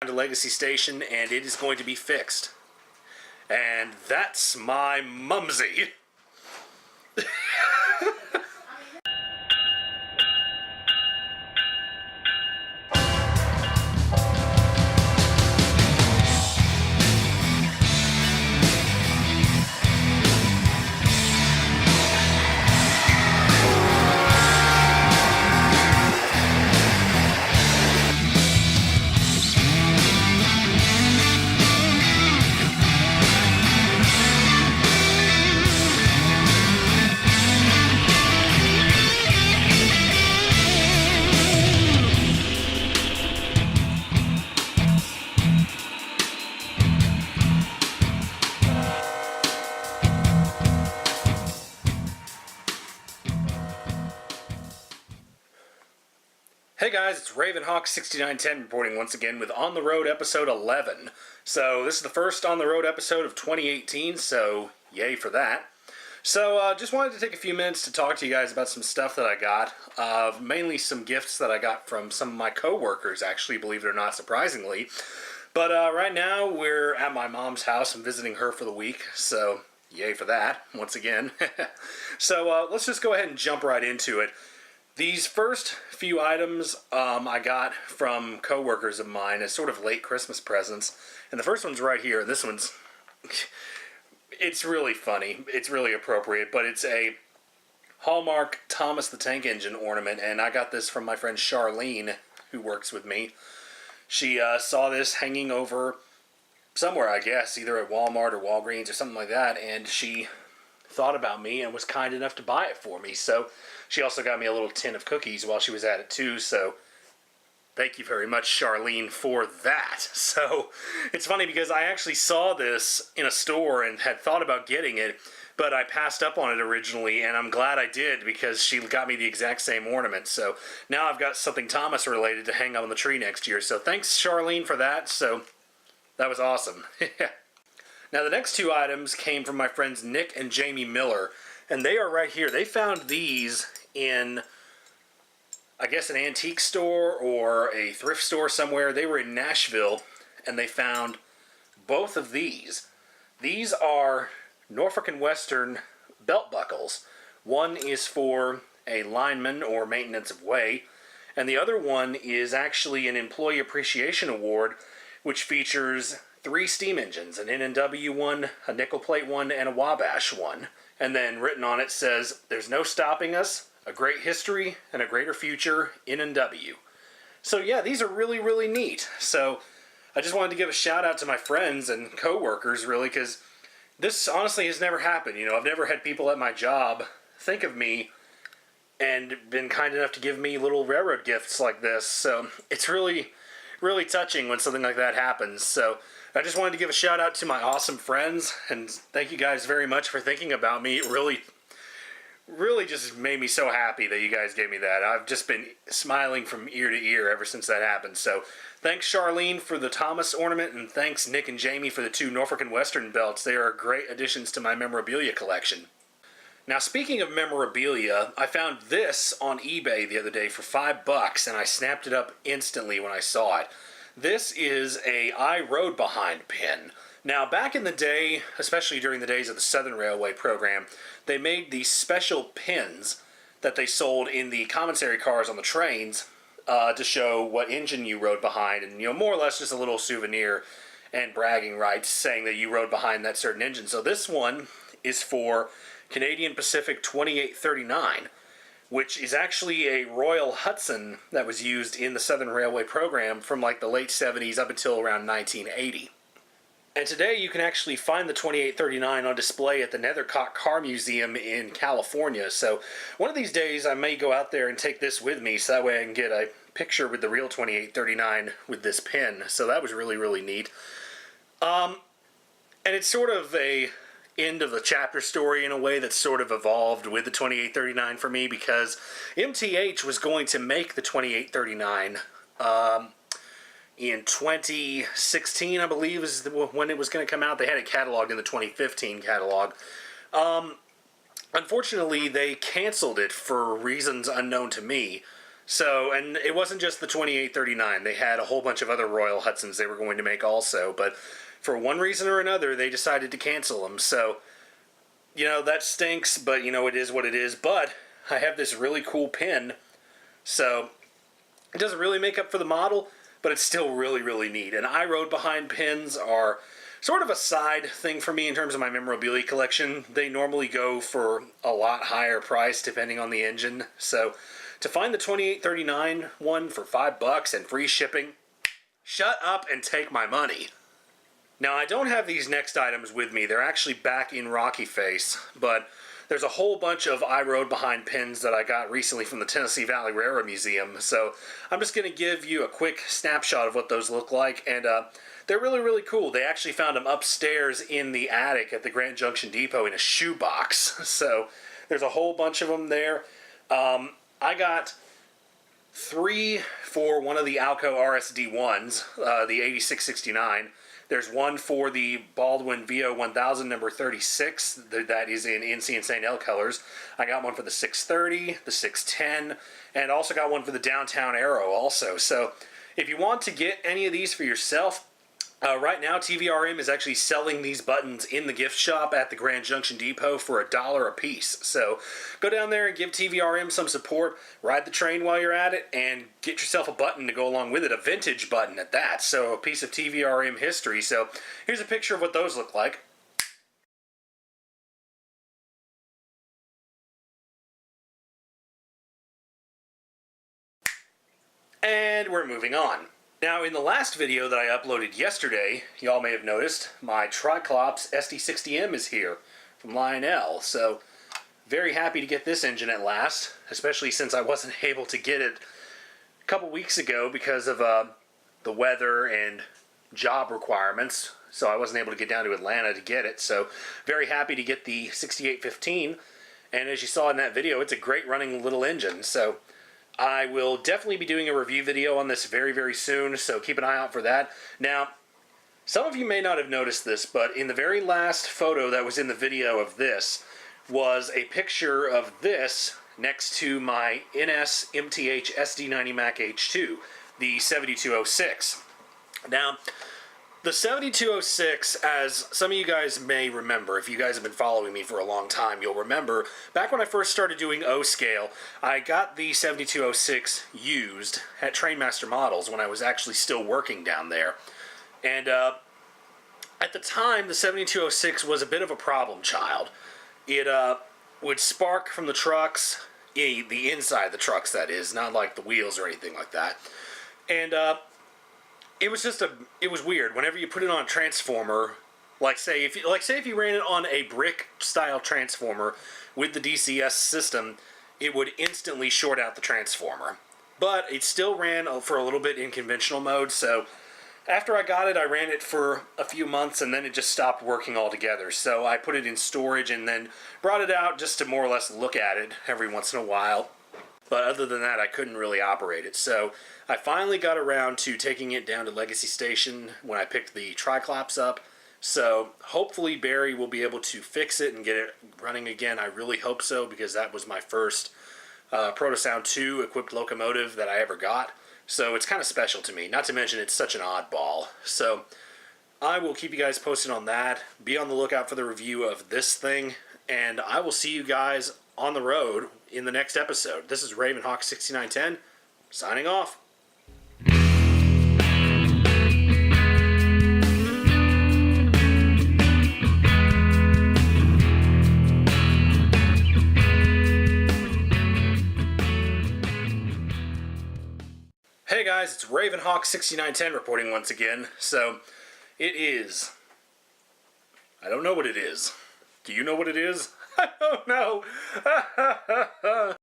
A legacy station, and it is going to be fixed. And that's my mumsy. Hey guys, it's ravenhawk6910 reporting once again with On the Road episode 11. So this is the first On the Road episode of 2018, so yay for that. So just wanted to take a few minutes to talk to you guys about some stuff that I got. Mainly some gifts that I got from some of my co-workers, actually, believe it or not, surprisingly. But right now we're at my mom's house. I'm visiting her for the week, so yay for that, once again. So let's just go ahead and jump right into it. These first few items I got from co-workers of mine as sort of late Christmas presents. And the first one's right here. This one's, it's really funny. It's really appropriate, but it's a Hallmark Thomas the Tank Engine ornament. And I got this from my friend Charlene, who works with me. She saw this hanging over somewhere, I guess, either at Walmart or Walgreens or something like that. And she thought about me and was kind enough to buy it for me. So she also got me a little tin of cookies while she was at it too, so thank you very much, Charlene, for that. So it's funny because I actually saw this in a store and had thought about getting it, but I passed up on it originally, and I'm glad I did because she got me the exact same ornament. So now I've got something Thomas related to hang up on the tree next year. So thanks, Charlene, for that. So that was awesome. Now the next two items came from my friends Nick and Jamie Miller, and they are right here. They found these in, I guess, an antique store or a thrift store somewhere. They were in Nashville, and they found both of these. These are Norfolk & Western belt buckles. One is for a lineman or maintenance of way, and the other one is actually an Employee Appreciation Award, which features 3 steam engines, an N&W one, a nickel plate one, and a Wabash one. And then written on it says, "There's no stopping us, a great history, and a greater future, N&W." So yeah, these are really, really neat. So I just wanted to give a shout out to my friends and co-workers, really, because this honestly has never happened. You know, I've never had people at my job think of me and been kind enough to give me little railroad gifts like this. So it's really, really touching when something like that happens. So I just wanted to give a shout out to my awesome friends, and thank you guys very much for thinking about me. It really just made me so happy that you guys gave me that. I've just been smiling from ear to ear ever since that happened. So thanks, Charlene, for the Thomas ornament, and thanks, Nick and Jamie, for the 2 Norfolk & Western belts. They are great additions to my memorabilia collection. Now, speaking of memorabilia, I found this on eBay the other day for $5, and I snapped it up instantly when I saw it. This is a I Rode Behind pin. Now, back in the day, especially during the days of the Southern Railway program, they made these special pins that they sold in the commissary cars on the trains to show what engine you rode behind, and, you know, more or less just a little souvenir and bragging rights saying that you rode behind that certain engine. So this one is for Canadian Pacific 2839. Which is actually a Royal Hudson that was used in the Southern Railway program from like the late 70s up until around 1980. And today you can actually find the 2839 on display at the Nethercock Car Museum in California. So one of these days I may go out there and take this with me so that way I can get a picture with the real 2839 with this pin. So that was really, really neat. And it's sort of a end of the chapter story in a way that's sort of evolved with the 2839 for me, because MTH was going to make the 2839 in 2016, I believe, is when it was going to come out. They had it cataloged in the 2015 catalog. Unfortunately, they canceled it for reasons unknown to me. So, and it wasn't just the 2839. They had a whole bunch of other Royal Hudsons they were going to make also, but for one reason or another, they decided to cancel them. So, you know, that stinks, but, you know, it is what it is. But I have this really cool pin, so it doesn't really make up for the model, but it's still really, really neat. And I rode behind pins are sort of a side thing for me in terms of my memorabilia collection. They normally go for a lot higher price depending on the engine. So to find the 2839 one for $5 and free shipping, shut up and take my money. Now, I don't have these next items with me. They're actually back in Rocky Face, but there's a whole bunch of I Rode Behind pins that I got recently from the Tennessee Valley Railroad Museum, so I'm just going to give you a quick snapshot of what those look like, and they're really, really cool. They actually found them upstairs in the attic at the Grand Junction Depot in a shoebox, so there's a whole bunch of them there. I got 3 for one of the Alco RSD1s, the 8669. There's one for the Baldwin VO 1000 number 36, that is in NC and St. L colors. I got one for the 630, the 610, and also got one for the Downtown Aero also. So if you want to get any of these for yourself, right now TVRM is actually selling these buttons in the gift shop at the Grand Junction Depot for $1 a piece. So go down there and give TVRM some support, ride the train while you're at it, and get yourself a button to go along with it, a vintage button at that. So a piece of TVRM history. So here's a picture of what those look like. And we're moving on. Now, in the last video that I uploaded yesterday, y'all may have noticed, my Triclops SD60M is here from Lionel. So, very happy to get this engine at last, especially since I wasn't able to get it a couple weeks ago because of the weather and job requirements. So I wasn't able to get down to Atlanta to get it. So, very happy to get the 6815. And as you saw in that video, it's a great running little engine. So I will definitely be doing a review video on this very, very soon, so keep an eye out for that. Now, some of you may not have noticed this, but in the very last photo that was in the video of this was a picture of this next to my NS MTH SD90 Mac H2, the 7206. Now, the 7206, as some of you guys may remember, if you guys have been following me for a long time, you'll remember, back when I first started doing O-scale, I got the 7206 used at Trainmaster Models when I was actually still working down there. And at the time, the 7206 was a bit of a problem child. It would spark from the trucks, the inside of the trucks, that is, not like the wheels or anything like that. And it was just it was weird. Whenever you put it on a transformer, say if you ran it on a brick style transformer with the DCS system, it would instantly short out the transformer. But it still ran for a little bit in conventional mode, so after I got it, I ran it for a few months and then it just stopped working altogether. So I put it in storage and then brought it out just to more or less look at it every once in a while. But other than that, I couldn't really operate it. So I finally got around to taking it down to Legacy Station when I picked the Triclops up. So hopefully Barry will be able to fix it and get it running again. I really hope so, because that was my first Protosound 2 equipped locomotive that I ever got. So it's kind of special to me. Not to mention it's such an oddball. So I will keep you guys posted on that. Be on the lookout for the review of this thing. And I will see you guys on the road in the next episode. This is ravenhawk6910 signing off. Hey guys, it's ravenhawk6910 reporting once again. So it is, I don't know what it is. Do you know what it is? I don't know.